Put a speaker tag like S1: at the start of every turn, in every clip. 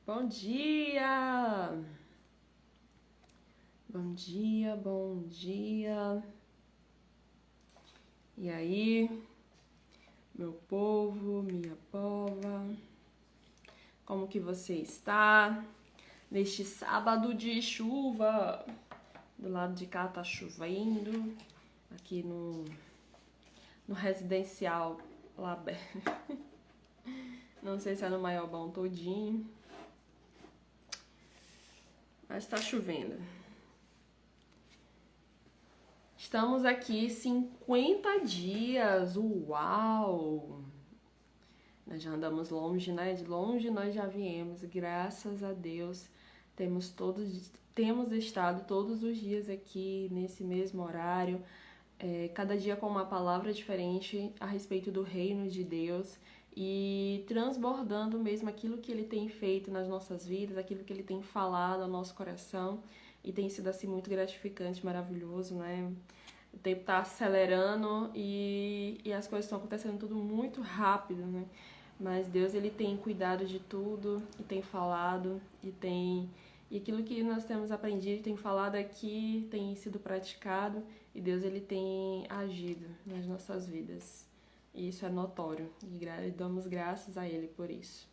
S1: Bom dia! Bom dia, bom dia. E aí, meu povo, minha pova, como que você está neste sábado de chuva? Do lado de cá tá chovendo, aqui no residencial lá, não sei se é no Maiobão todinho, mas tá chovendo. Estamos aqui 50 dias, uau! Nós já andamos longe, né? De longe nós já viemos, graças a Deus. Temos estado todos os dias aqui nesse mesmo horário, cada dia com uma palavra diferente a respeito do reino de Deus e transbordando mesmo aquilo que Ele tem feito nas nossas vidas, aquilo que Ele tem falado ao nosso coração, e tem sido assim muito gratificante, maravilhoso, né? O tempo tá acelerando e as coisas estão acontecendo tudo muito rápido, né? Mas Deus, Ele tem cuidado de tudo e tem falado e aquilo que nós temos aprendido, tem falado aqui, tem sido praticado, e Deus, Ele tem agido nas nossas vidas. E isso é notório e damos graças a Ele por isso.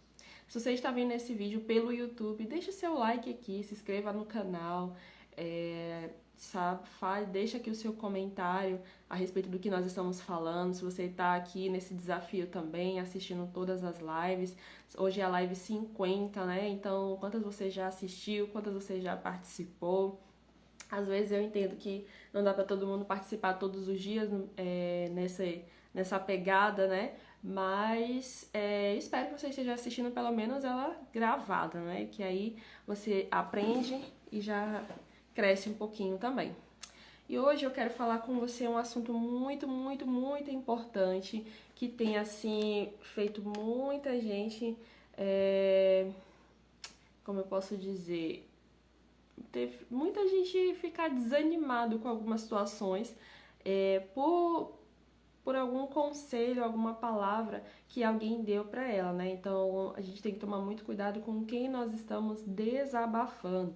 S1: Se você está vendo esse vídeo pelo YouTube, deixe seu like aqui, se inscreva no canal, deixa aqui o seu comentário a respeito do que nós estamos falando. Se você está aqui nesse desafio também, assistindo todas as lives, hoje é a live 50, né? Então, quantas você já assistiu, quantas você já participou? Às vezes eu entendo que não dá para todo mundo participar todos os dias nessa pegada, né? Mas espero que você esteja assistindo pelo menos ela gravada, né? Que aí você aprende e já cresce um pouquinho também. E hoje eu quero falar com você um assunto muito, muito, muito importante que tem, assim, feito muita gente, como eu posso dizer, muita gente ficar desanimado com algumas situações por algum conselho, alguma palavra que alguém deu para ela, né? Então a gente tem que tomar muito cuidado com quem nós estamos desabafando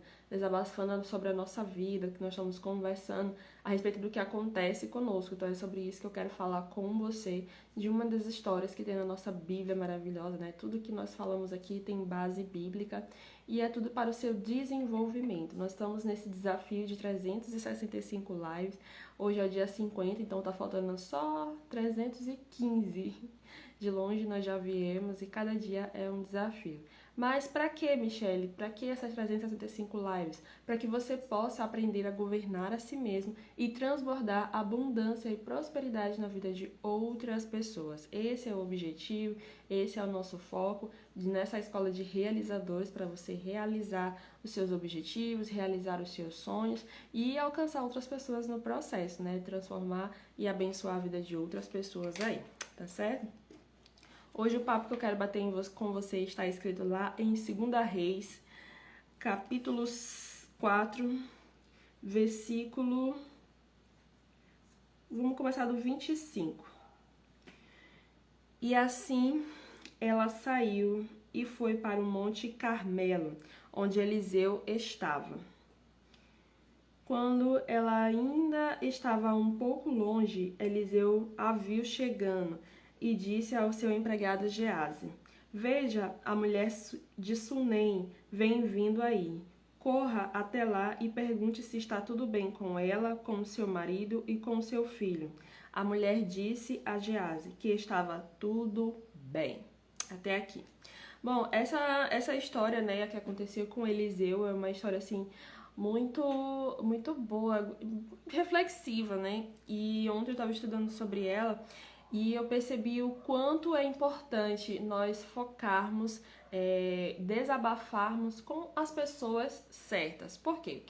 S1: sobre a nossa vida, que nós estamos conversando a respeito do que acontece conosco. Então é sobre isso que eu quero falar com você, de uma das histórias que tem na nossa Bíblia maravilhosa, né? Tudo que nós falamos aqui tem base bíblica e é tudo para o seu desenvolvimento. Nós estamos nesse desafio de 365 lives. Hoje é o dia 50, então tá faltando só 315. De longe nós já viemos e cada dia é um desafio. Mas para que, Michele? Para que essas 365 lives? Para que você possa aprender a governar a si mesmo e transbordar abundância e prosperidade na vida de outras pessoas. Esse é o objetivo, esse é o nosso foco nessa escola de realizadores, para você realizar os seus objetivos, realizar os seus sonhos e alcançar outras pessoas no processo, né? Transformar e abençoar a vida de outras pessoas aí, tá certo? Hoje o papo que eu quero bater com você está escrito lá em 2 Reis, capítulo 4, versículo... Vamos começar do 25. E assim ela saiu e foi para o Monte Carmelo, onde Eliseu estava. Quando ela ainda estava um pouco longe, Eliseu a viu chegando e disse ao seu empregado Geazi: Veja, a mulher de Sunem vem vindo aí. Corra até lá e pergunte se está tudo bem com ela, com seu marido e com seu filho. A mulher disse a Geazi que estava tudo bem. Até aqui. Bom, essa história, né, que aconteceu com Eliseu é uma história, assim, muito, muito boa, reflexiva, né? E ontem eu estava estudando sobre ela e eu percebi o quanto é importante nós focarmos, desabafarmos com as pessoas certas. Por quê?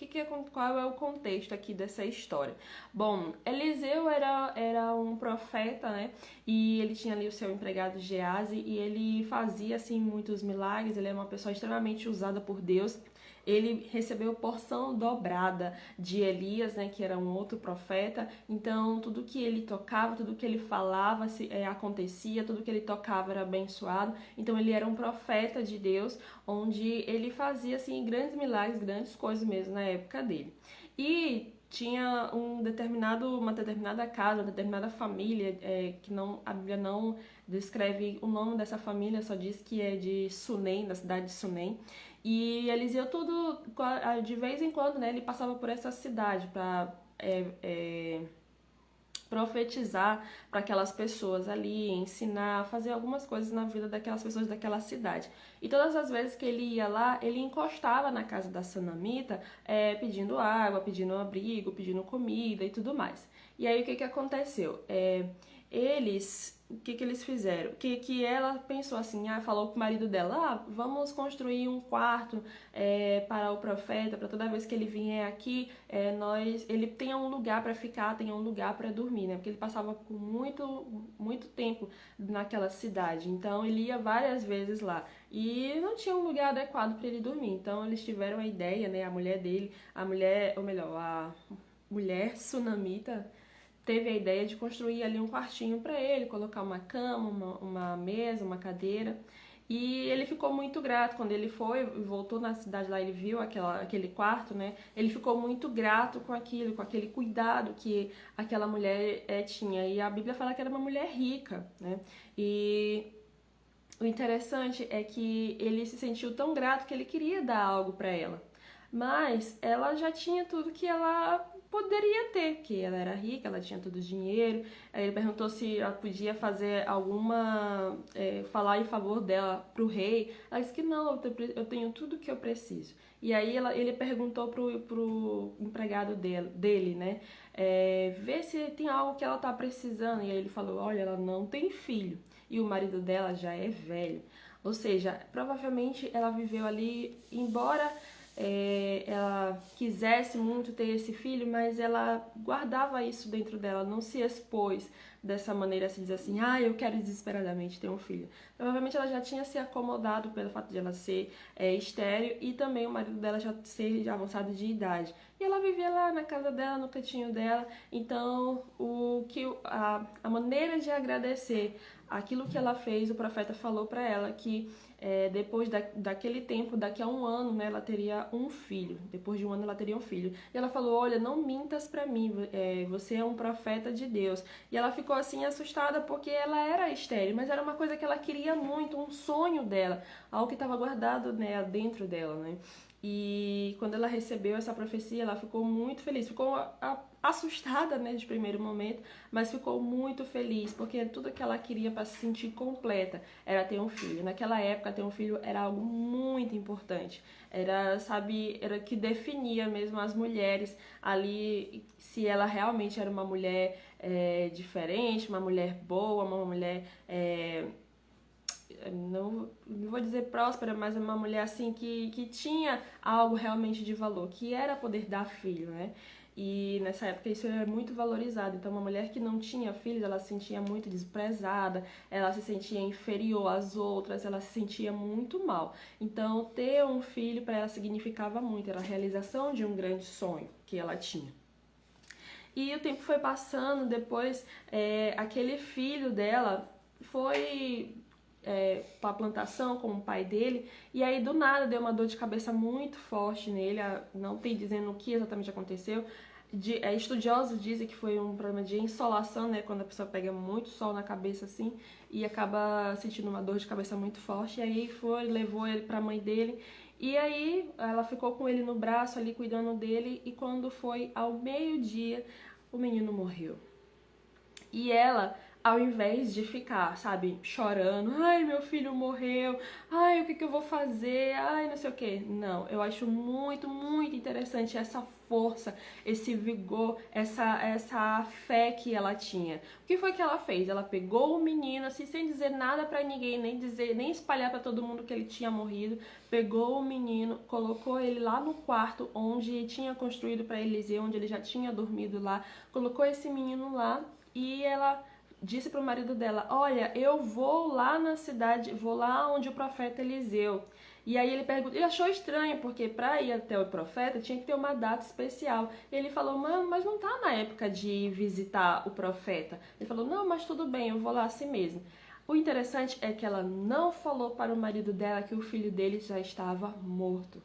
S1: Qual é o contexto aqui dessa história? Bom, Eliseu era um profeta, né? E ele tinha ali o seu empregado Geazi e ele fazia, assim, muitos milagres. Ele era uma pessoa extremamente usada por Deus. Ele recebeu porção dobrada de Elias, né, que era um outro profeta. Então, tudo que ele tocava, tudo que ele falava acontecia, tudo que ele tocava era abençoado. Então, ele era um profeta profeta de Deus, onde ele fazia assim grandes milagres, grandes coisas mesmo na época dele. E tinha uma determinada casa, uma determinada família, que não, a Bíblia não descreve o nome dessa família, só diz que é de Sunem, da cidade de Sunem. E eles iam tudo, de vez em quando, né, ele passava por essa cidade para profetizar para aquelas pessoas ali, ensinar, fazer algumas coisas na vida daquelas pessoas daquela cidade. E todas as vezes que ele ia lá, ele encostava na casa da sunamita, pedindo água, pedindo abrigo, pedindo comida e tudo mais. E aí o que aconteceu? O que eles fizeram? Que ela pensou assim, falou pro marido dela, vamos construir um quarto para o profeta, para toda vez que ele vier aqui, ele tenha um lugar para ficar, tenha um lugar para dormir, né? Porque ele passava por muito tempo naquela cidade, então ele ia várias vezes lá e não tinha um lugar adequado para ele dormir. Então eles tiveram a ideia, né? A mulher dele, a mulher sunamita teve a ideia de construir ali um quartinho para ele, colocar uma cama, uma mesa, uma cadeira. E ele ficou muito grato quando ele voltou na cidade lá, ele viu aquele quarto, né? Ele ficou muito grato com aquilo, com aquele cuidado que aquela mulher tinha. E a Bíblia fala que era uma mulher rica, né? E o interessante é que ele se sentiu tão grato que ele queria dar algo para ela. Mas ela já tinha tudo que ela poderia ter, que ela era rica, ela tinha todo o dinheiro. Aí ele perguntou se ela podia fazer falar em favor dela pro rei. Ela disse que não, eu tenho tudo que eu preciso. E aí ele perguntou pro empregado dele, né, ver se tem algo que ela tá precisando. E aí ele falou, olha, ela não tem filho e o marido dela já é velho. Ou seja, provavelmente ela viveu ali, embora ela quisesse muito ter esse filho, mas ela guardava isso dentro dela, não se expôs dessa maneira, se dizer assim, eu quero desesperadamente ter um filho. Provavelmente ela já tinha se acomodado pelo fato de ela ser estéril e também o marido dela já ser avançado de idade. E ela vivia lá na casa dela, no cantinho dela. Então, a maneira de agradecer aquilo que ela fez, o profeta falou para ela que depois daquele tempo, daqui a um ano, né, ela teria um filho. Depois de um ano ela teria um filho. E ela falou, olha, não mintas para mim, você é um profeta de Deus. E ela ficou assim assustada porque ela era estéril, mas era uma coisa que ela queria muito, um sonho dela, algo que estava guardado, né, dentro dela, né? E quando ela recebeu essa profecia, ela ficou muito feliz, ficou assustada, né, de primeiro momento, mas ficou muito feliz, porque tudo que ela queria para se sentir completa era ter um filho. Naquela época, ter um filho era algo muito importante, era que definia mesmo as mulheres ali, se ela realmente era uma mulher diferente, uma mulher boa, uma mulher... não vou dizer próspera, mas uma mulher assim que tinha algo realmente de valor, que era poder dar filho, né? E nessa época isso era muito valorizado. Então uma mulher que não tinha filhos, ela se sentia muito desprezada, ela se sentia inferior às outras, ela se sentia muito mal. Então ter um filho para ela significava muito, era a realização de um grande sonho que ela tinha. E o tempo foi passando, depois aquele filho dela foi para a plantação com o pai dele, e aí do nada deu uma dor de cabeça muito forte nele, não tem dizendo o que exatamente aconteceu. Estudiosos dizem que foi um problema de insolação, né, quando a pessoa pega muito sol na cabeça assim e acaba sentindo uma dor de cabeça muito forte. E aí levou ele para a mãe dele, e aí ela ficou com ele no braço ali cuidando dele, e quando foi ao meio-dia o menino morreu. E ela, ao invés de ficar, sabe, chorando, ai, meu filho morreu, ai, o que eu vou fazer, ai, não sei o que. Não, eu acho muito, muito interessante essa força, esse vigor, essa fé que ela tinha. O que foi que ela fez? Ela pegou o menino, assim, sem dizer nada pra ninguém, nem espalhar pra todo mundo que ele tinha morrido, pegou o menino, colocou ele lá no quarto onde tinha construído pra Eliseu, onde ele já tinha dormido lá, colocou esse menino lá, e ela disse para o marido dela, olha, eu vou lá na cidade, vou lá onde o profeta Eliseu. E aí ele achou estranho, porque para ir até o profeta tinha que ter uma data especial. E ele falou, mas não tá na época de visitar o profeta. Ele falou, não, mas tudo bem, eu vou lá assim mesmo. O interessante é que ela não falou para o marido dela que o filho dele já estava morto.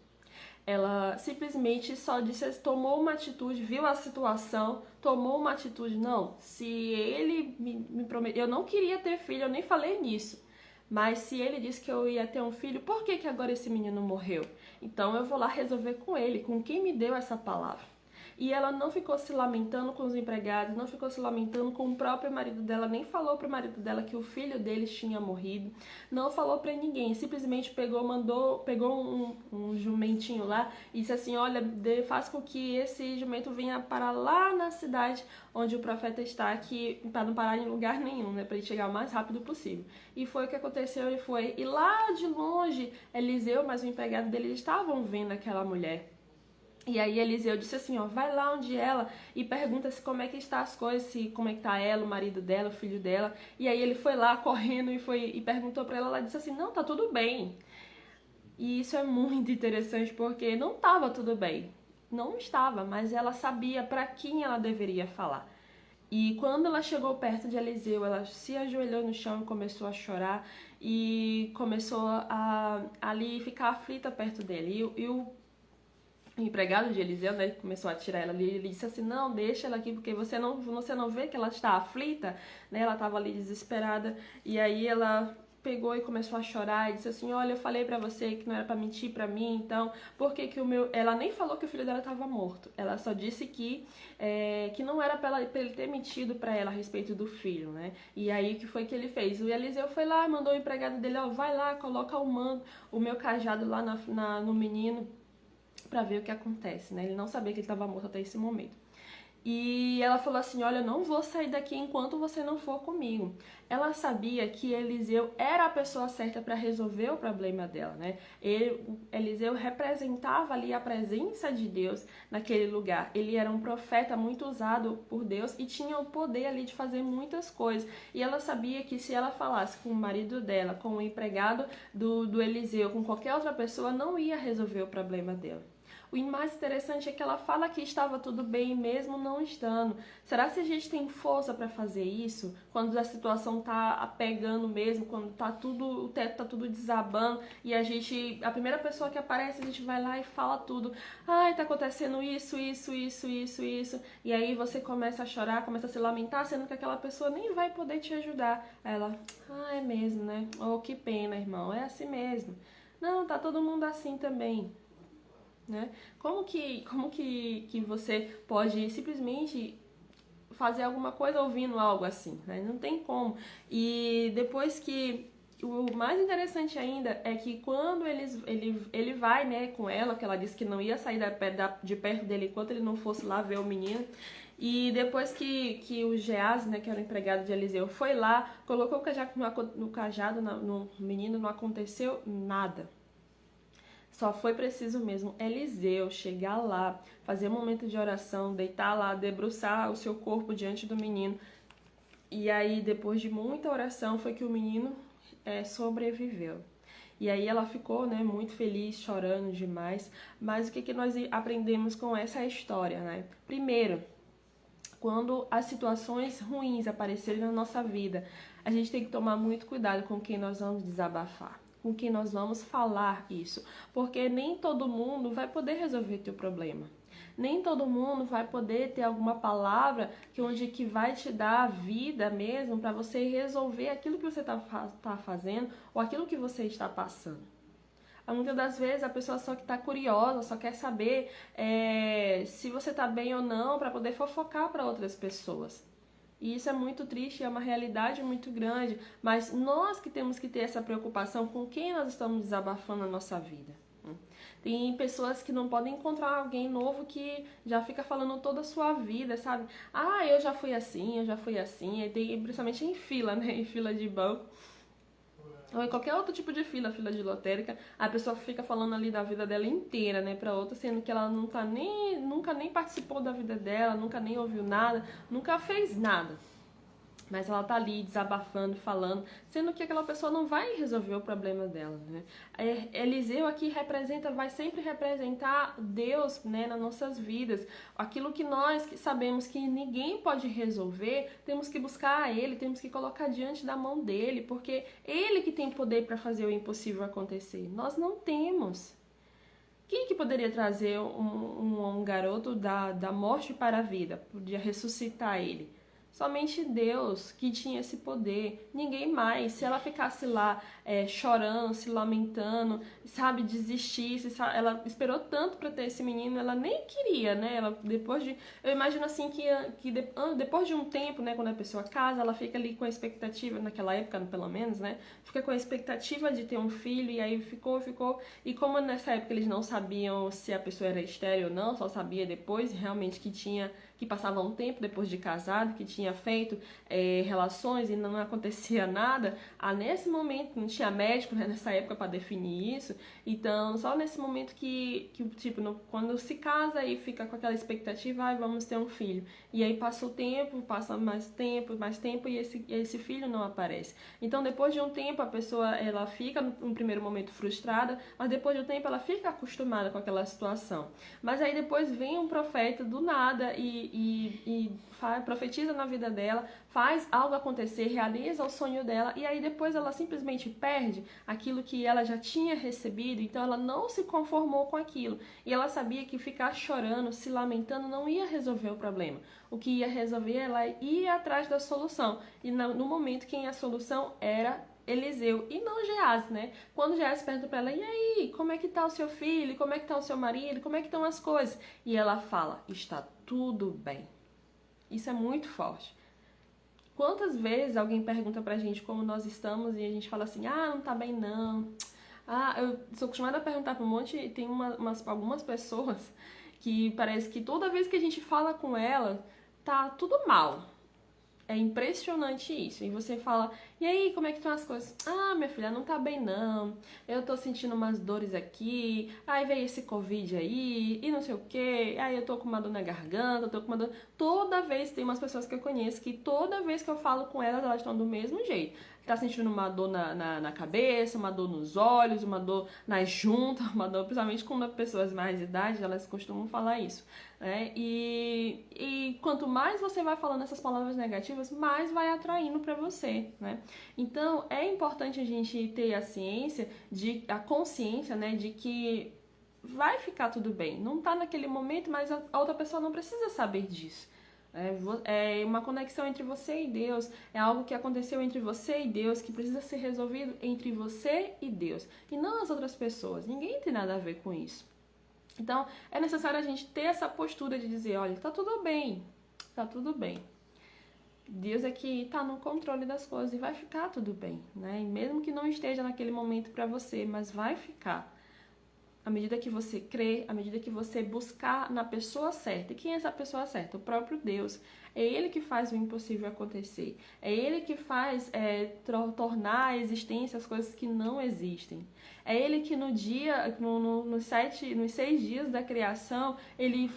S1: Ela simplesmente só disse, tomou uma atitude, viu a situação, tomou uma atitude. Não, se ele me prometeu, eu não queria ter filho, eu nem falei nisso. Mas se ele disse que eu ia ter um filho, por que agora esse menino morreu? Então eu vou lá resolver com ele, com quem me deu essa palavra. E ela não ficou se lamentando com os empregados, não ficou se lamentando com o próprio marido dela, nem falou pro marido dela que o filho deles tinha morrido, não falou pra ninguém, simplesmente pegou um jumentinho lá e disse assim, olha, faz com que esse jumento venha parar lá na cidade onde o profeta está, aqui para não parar em lugar nenhum, né, para ele chegar o mais rápido possível. E foi o que aconteceu, ele foi, e lá de longe, Eliseu, mas o empregado dele, eles estavam vendo aquela mulher. E aí Eliseu disse assim, ó, vai lá onde ela e pergunta se como é que está as coisas, se como é que tá ela, o marido dela, o filho dela. E aí ele foi lá correndo e perguntou para ela, ela disse assim, não, tá tudo bem. E isso é muito interessante porque não estava tudo bem. Não estava, mas ela sabia para quem ela deveria falar. E quando ela chegou perto de Eliseu, ela se ajoelhou no chão e começou a chorar e começou a ali ficar aflita perto dele. E o empregado de Eliseu, né, começou a tirar ela ali, ele disse assim, não, deixa ela aqui, porque você não vê que ela está aflita, né, ela estava ali desesperada, e aí ela pegou e começou a chorar e disse assim, olha, eu falei pra você que não era pra mentir pra mim, então, por que o meu... Ela nem falou que o filho dela estava morto, ela só disse que não era pra ele ter mentido pra ela a respeito do filho, né, e aí o que foi que ele fez? O Eliseu foi lá, mandou o empregado dele, ó, vai lá, coloca o meu cajado lá no menino, para ver o que acontece, né? Ele não sabia que ele estava morto até esse momento. E ela falou assim, olha, eu não vou sair daqui enquanto você não for comigo. Ela sabia que Eliseu era a pessoa certa para resolver o problema dela, né? Eliseu representava ali a presença de Deus naquele lugar. Ele era um profeta muito usado por Deus e tinha o poder ali de fazer muitas coisas. E ela sabia que se ela falasse com o marido dela, com o empregado do Eliseu, com qualquer outra pessoa, não ia resolver o problema dela. O mais interessante é que ela fala que estava tudo bem mesmo não estando. Será que a gente tem força para fazer isso? Quando a situação tá pegando mesmo, quando o teto tá tudo desabando e a primeira pessoa que aparece, a gente vai lá e fala tudo. Ai, tá acontecendo isso. E aí você começa a chorar, começa a se lamentar, sendo que aquela pessoa nem vai poder te ajudar. Aí ela, é mesmo, né? Oh, que pena, irmão, é assim mesmo. Não, tá todo mundo assim também. Né? Como que você pode simplesmente fazer alguma coisa ouvindo algo assim? Né? Não tem como. E depois que... O mais interessante ainda é que quando ele vai, né, com ela, que ela disse que não ia sair de perto dele enquanto ele não fosse lá ver o menino. E depois que o Geazi, né, que era o empregado de Eliseu, foi lá, colocou o cajado no menino, não aconteceu nada. Só foi preciso mesmo Eliseu chegar lá, fazer um momento de oração, deitar lá, debruçar o seu corpo diante do menino. E aí, depois de muita oração, foi que o menino sobreviveu. E aí ela ficou, né, muito feliz, chorando demais. Mas o que nós aprendemos com essa história, né? Primeiro, quando as situações ruins aparecerem na nossa vida, a gente tem que tomar muito cuidado com quem nós vamos desabafar, com quem nós vamos falar isso, porque nem todo mundo vai poder resolver teu problema. Nem todo mundo vai poder ter alguma palavra que vai te dar a vida mesmo para você resolver aquilo que você está fazendo ou aquilo que você está passando. Muitas das vezes a pessoa só que está curiosa, só quer saber se você está bem ou não para poder fofocar para outras pessoas. E isso é muito triste, é uma realidade muito grande, mas nós que temos que ter essa preocupação com quem nós estamos desabafando na nossa vida. Tem pessoas que não podem encontrar alguém novo que já fica falando toda a sua vida, sabe? Eu já fui assim, e tem, principalmente em fila, né? Em fila de banco. Ou em qualquer outro tipo de fila de lotérica, a pessoa fica falando ali da vida dela inteira, né, pra outra, sendo que ela nunca nem participou da vida dela, nunca nem ouviu nada, nunca fez nada. Mas ela tá ali desabafando, falando, sendo que aquela pessoa não vai resolver o problema dela, né? Eliseu aqui vai sempre representar Deus, né, nas nossas vidas. Aquilo que nós que sabemos que ninguém pode resolver, temos que buscar a Ele, temos que colocar diante da mão dele, porque Ele que tem poder para fazer o impossível acontecer. Nós não temos. Quem que poderia trazer um garoto da morte para a vida? Podia ressuscitar ele? Somente Deus que tinha esse poder, ninguém mais. Se ela ficasse lá chorando, se lamentando, sabe, desistisse, sabe, ela esperou tanto para ter esse menino, ela nem queria, né? Ela eu imagino assim depois de um tempo, né, quando a pessoa casa, ela fica ali com a expectativa, naquela época pelo menos, né, fica com a expectativa de ter um filho e aí ficou, e como nessa época eles não sabiam se a pessoa era estéril ou não, só sabia depois realmente que passava um tempo depois de casado, que tinha feito relações e não acontecia nada, nesse momento, não tinha médico, né, nessa época para definir isso, então só nesse momento tipo, quando se casa e fica com aquela expectativa, vamos ter um filho, e aí passa o tempo, passa mais tempo e esse filho não aparece. Então depois de um tempo a pessoa ela fica no primeiro momento frustrada, mas depois de um tempo ela fica acostumada com aquela situação. Mas aí depois vem um profeta do nada e profetiza na vida dela, faz algo acontecer, realiza o sonho dela, e aí depois ela simplesmente perde aquilo que ela já tinha recebido, então ela não se conformou com aquilo. E ela sabia que ficar chorando, se lamentando, não ia resolver o problema. O que ia resolver, ela ia atrás da solução. E no momento quem a solução era Eliseu e não Geazi, né? Quando Geazi pergunta pra ela, e aí, como é que tá o seu filho? Como é que tá o seu marido? Como é que estão as coisas? E ela fala, está tudo bem. Isso é muito forte. Quantas vezes alguém pergunta pra gente como nós estamos e a gente fala assim, não tá bem não. Eu sou acostumada a perguntar pra um monte, tem algumas pessoas que parece que toda vez que a gente fala com ela, tá tudo mal. É impressionante isso. E você fala, e aí, como é que estão as coisas? Minha filha, não tá bem não. Eu tô sentindo umas dores aqui. Aí veio esse Covid aí, e não sei o quê. Aí eu tô com uma dor na garganta, tô com uma dor... Toda vez, tem umas pessoas que eu conheço que toda vez que eu falo com elas estão do mesmo jeito. Tá sentindo uma dor na cabeça, uma dor nos olhos, uma dor nas juntas, uma dor, principalmente quando pessoas mais de idade, elas costumam falar isso, né? E quanto mais você vai falando essas palavras negativas, mais vai atraindo para você, né? Então, é importante a gente ter a consciência, né, de que vai ficar tudo bem. Não tá naquele momento, mas a outra pessoa não precisa saber disso. É uma conexão entre você e Deus, é algo que aconteceu entre você e Deus, que precisa ser resolvido entre você e Deus, e não as outras pessoas. Ninguém tem nada a ver com isso. Então, é necessário a gente ter essa postura de dizer, olha, tá tudo bem, tá tudo bem. Deus é que tá no controle das coisas e vai ficar tudo bem, né? E mesmo que não esteja naquele momento para você, mas vai ficar. À medida que você crê, à medida que você buscar na pessoa certa. E quem é essa pessoa certa? O próprio Deus. É Ele que faz o impossível acontecer. É Ele que faz tornar a existência as coisas que não existem. É Ele que nos 6 dias da criação, Ele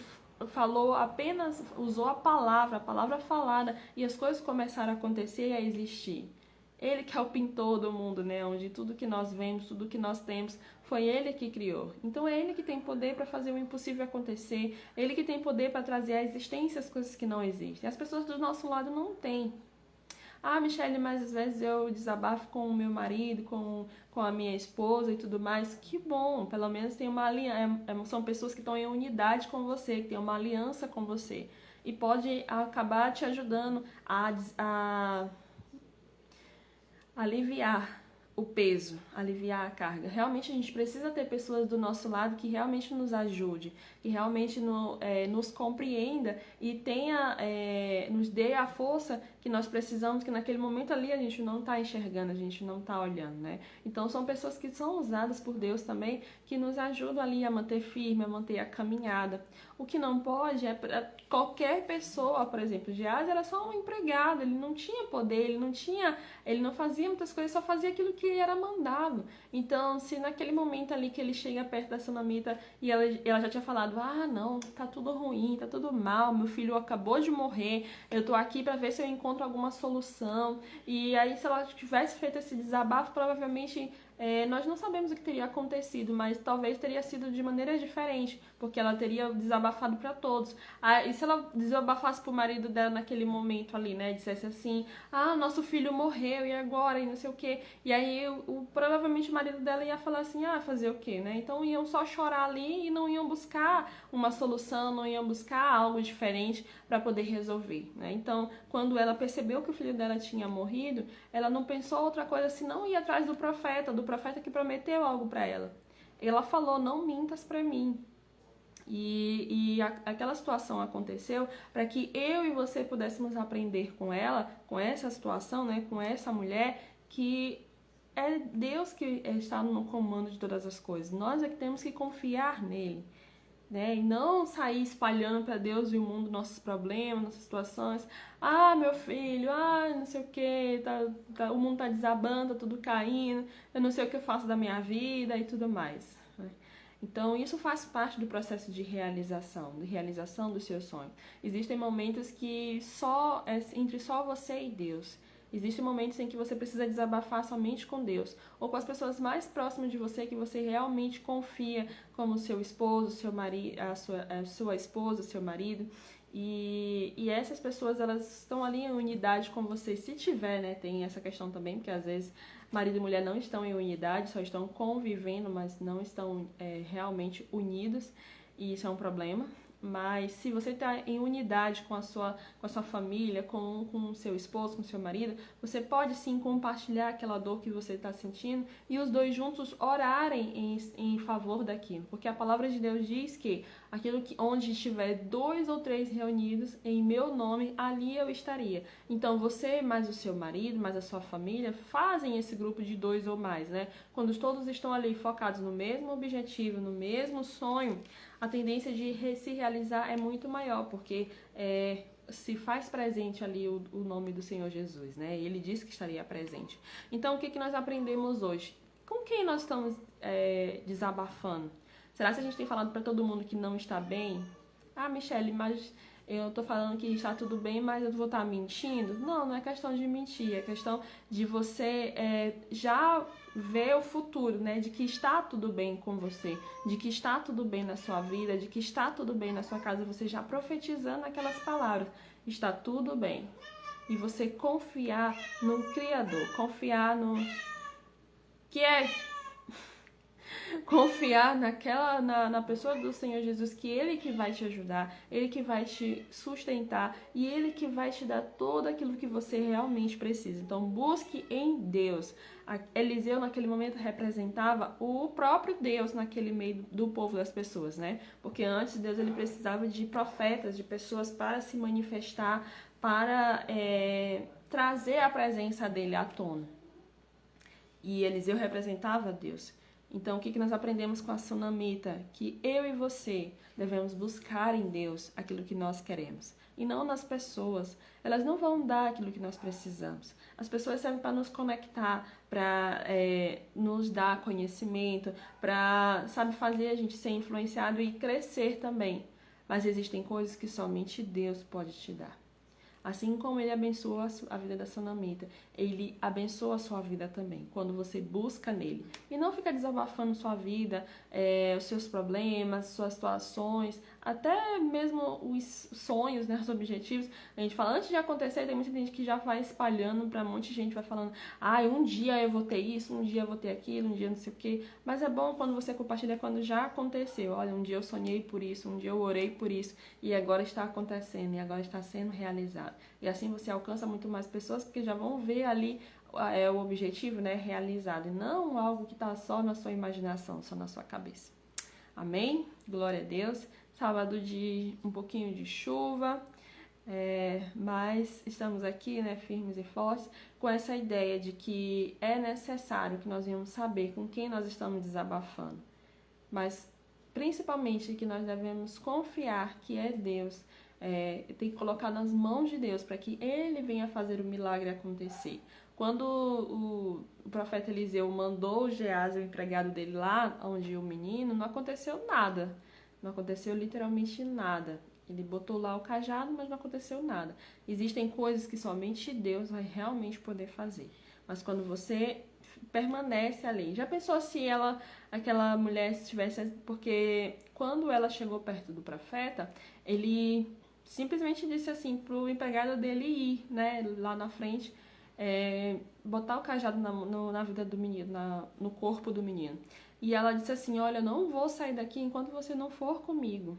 S1: usou a palavra falada, e as coisas começaram a acontecer e a existir. Ele que é o pintor do mundo, né? Onde tudo que nós vemos, tudo que nós temos, foi Ele que criou. Então é Ele que tem poder para fazer o impossível acontecer. É Ele que tem poder para trazer à existência as coisas que não existem. As pessoas do nosso lado não têm. Michele, mas às vezes eu desabafo com o meu marido, com a minha esposa e tudo mais. Que bom, pelo menos tem uma aliança. São pessoas que estão em unidade com você, que têm uma aliança com você. E pode acabar te ajudando a aliviar o peso, aliviar a carga. Realmente a gente precisa ter pessoas do nosso lado que realmente nos ajude, que realmente nos compreenda e nos dê a força que nós precisamos, que naquele momento ali a gente não está enxergando, a gente não está olhando, né? Então são pessoas que são usadas por Deus também, que nos ajudam ali a manter firme, a manter a caminhada. O que não pode é para qualquer pessoa, por exemplo, Geazi era só um empregado, ele não tinha poder, ele não fazia muitas coisas, só fazia aquilo que ele era mandado. Então, se naquele momento ali que ele chega perto da sunamita e ela já tinha falado, ah, não, tá tudo ruim, tá tudo mal, meu filho acabou de morrer, eu tô aqui pra ver se eu encontro alguma solução. E aí, se ela tivesse feito esse desabafo, provavelmente nós não sabemos o que teria acontecido, mas talvez teria sido de maneira diferente, porque ela teria desabafado para todos. E se ela desabafasse pro marido dela naquele momento ali, né, dissesse assim, ah, nosso filho morreu, e agora, e não sei o quê, e aí provavelmente o marido dela ia falar assim, ah, fazer o quê, né? Então iam só chorar ali e não iam buscar uma solução, não iam buscar algo diferente para poder resolver, né? Então, quando ela percebeu que o filho dela tinha morrido, ela não pensou outra coisa senão ir atrás do profeta que prometeu algo para ela. Ela falou, não mintas para mim. Aquela situação aconteceu para que eu e você pudéssemos aprender com ela, com essa situação, né, com essa mulher, que é Deus que está no comando de todas as coisas. Nós é que temos que confiar nele, né? E não sair espalhando para Deus e o mundo nossos problemas, nossas situações. Ah, meu filho, ah, não sei o que, o mundo tá desabando, tá tudo caindo, eu não sei o que eu faço da minha vida e tudo mais, né? Então, isso faz parte do processo de realização do seu sonho. Existem momentos que entre só você e Deus. Existem momentos em que você precisa desabafar somente com Deus, ou com as pessoas mais próximas de você que você realmente confia, como o seu esposo, seu marido, a sua esposa, seu marido. E essas pessoas, elas estão ali em unidade com você, se tiver, né? Tem essa questão também, porque às vezes marido e mulher não estão em unidade, só estão convivendo, mas não estão realmente unidos, e isso é um problema. Mas se você está em unidade com a sua família, com o seu esposo, com o seu marido, você pode sim compartilhar aquela dor que você está sentindo e os dois juntos orarem em favor daquilo. Porque a palavra de Deus diz que onde estiver 2 ou 3 reunidos em meu nome, ali eu estaria. Então você, mais o seu marido, mais a sua família, fazem esse grupo de 2 ou mais, né? Quando todos estão ali focados no mesmo objetivo, no mesmo sonho, a tendência de se realizar é muito maior, porque se faz presente ali o nome do Senhor Jesus, né? Ele disse que estaria presente. Então, o que nós aprendemos hoje? Com quem nós estamos desabafando? Será que a gente tem falado para todo mundo que não está bem? Ah, Michele, mas eu tô falando que está tudo bem, mas eu vou estar mentindo? Não, não é questão de mentir, é questão de você já ver o futuro, né? De que está tudo bem com você, de que está tudo bem na sua vida, de que está tudo bem na sua casa, você já profetizando aquelas palavras. Está tudo bem. E você confiar no Criador, confiar no que confiar na pessoa do Senhor Jesus, que Ele que vai te ajudar, Ele que vai te sustentar e Ele que vai te dar tudo aquilo que você realmente precisa. Então busque em Deus. Eliseu naquele momento representava o próprio Deus naquele meio do povo das pessoas, né? Porque antes Deus ele precisava de profetas, de pessoas para se manifestar, para trazer a presença dele à tona. E Eliseu representava Deus. Então, o que nós aprendemos com a sunamita? Que eu e você devemos buscar em Deus aquilo que nós queremos. E não nas pessoas. Elas não vão dar aquilo que nós precisamos. As pessoas servem para nos conectar, para nos dar conhecimento, para, fazer a gente ser influenciado e crescer também. Mas existem coisas que somente Deus pode te dar. Assim como ele abençoa a vida da sunamita, ele abençoa a sua vida também, quando você busca nele. E não fica desabafando sua vida, os seus problemas, suas situações, até mesmo os sonhos, né, os objetivos. A gente fala, antes de acontecer, tem muita gente que já vai espalhando pra um monte de gente, vai falando, um dia eu vou ter isso, um dia eu vou ter aquilo, um dia não sei o quê. Mas é bom quando você compartilha quando já aconteceu. Olha, um dia eu sonhei por isso, um dia eu orei por isso, e agora está acontecendo, e agora está sendo realizado. E assim você alcança muito mais pessoas, porque já vão ver ali o objetivo, né, realizado, e não algo que está só na sua imaginação, só na sua cabeça. Amém? Glória a Deus. Sábado de um pouquinho de chuva, mas estamos aqui, né, firmes e fortes, com essa ideia de que é necessário que nós venhamos saber com quem nós estamos desabafando, mas principalmente que nós devemos confiar que é Deus. Tem que colocar nas mãos de Deus para que Ele venha fazer o milagre acontecer. Quando o profeta Eliseu mandou o Geazi, o empregado dele, lá onde o menino, não aconteceu nada. Não aconteceu literalmente nada. Ele botou lá o cajado, mas não aconteceu nada. Existem coisas que somente Deus vai realmente poder fazer. Mas quando você permanece ali. Já pensou se aquela mulher estivesse... Porque quando ela chegou perto do profeta, ele simplesmente disse assim pro empregado dele ir, né, lá na frente, botar o cajado na vida do menino, no corpo do menino. E ela disse assim, olha, eu não vou sair daqui enquanto você não for comigo.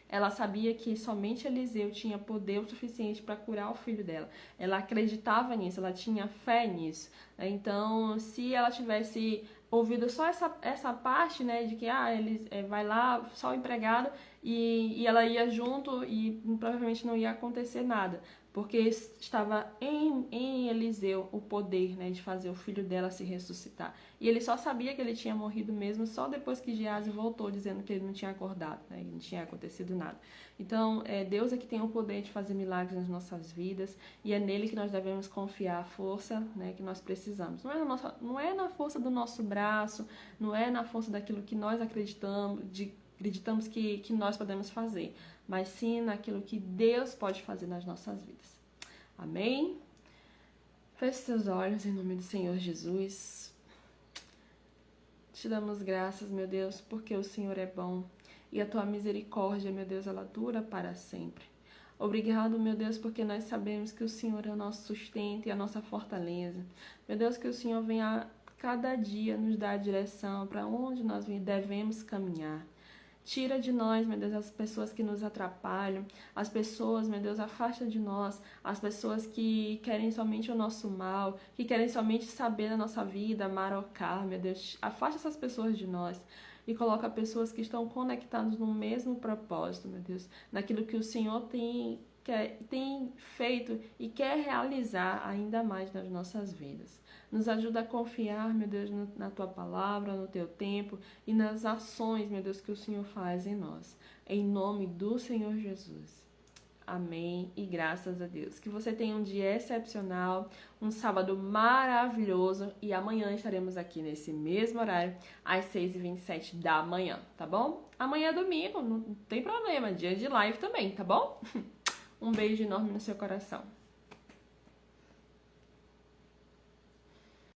S1: Ela sabia que somente Eliseu tinha poder o suficiente para curar o filho dela. Ela acreditava nisso, ela tinha fé nisso. Então, se ela tivesse ouvido só essa parte, né, de que ele vai lá, só o empregado, e ela ia junto e provavelmente não ia acontecer nada. Porque estava em Eliseu o poder, né, de fazer o filho dela se ressuscitar. E ele só sabia que ele tinha morrido mesmo só depois que Geazi voltou dizendo que ele não tinha acordado, né, e não tinha acontecido nada. Então, Deus é que tem o poder de fazer milagres nas nossas vidas e é nele que nós devemos confiar a força, né, que nós precisamos. Não é na força do nosso braço, não é na força daquilo que nós acreditamos que nós podemos fazer, mas sim naquilo que Deus pode fazer nas nossas vidas. Amém? Feche seus olhos em nome do Senhor Jesus. Te damos graças, meu Deus, porque o Senhor é bom e a tua misericórdia, meu Deus, ela dura para sempre. Obrigado, meu Deus, porque nós sabemos que o Senhor é o nosso sustento e a nossa fortaleza. Meu Deus, que o Senhor venha cada dia nos dar a direção para onde nós devemos caminhar. Tira de nós, meu Deus, as pessoas que nos atrapalham, as pessoas, meu Deus, afasta de nós, as pessoas que querem somente o nosso mal, que querem somente saber da nossa vida, marocar, meu Deus, afasta essas pessoas de nós e coloca pessoas que estão conectadas no mesmo propósito, meu Deus, naquilo que o Senhor tem feito e quer realizar ainda mais nas nossas vidas. Nos ajuda a confiar, meu Deus, na Tua palavra, no Teu tempo e nas ações, meu Deus, que o Senhor faz em nós. Em nome do Senhor Jesus. Amém e graças a Deus. Que você tenha um dia excepcional, um sábado maravilhoso e amanhã estaremos aqui nesse mesmo horário, às 6h27 da manhã, tá bom? Amanhã é domingo, não tem problema, dia de live também, tá bom? Um beijo enorme no seu coração.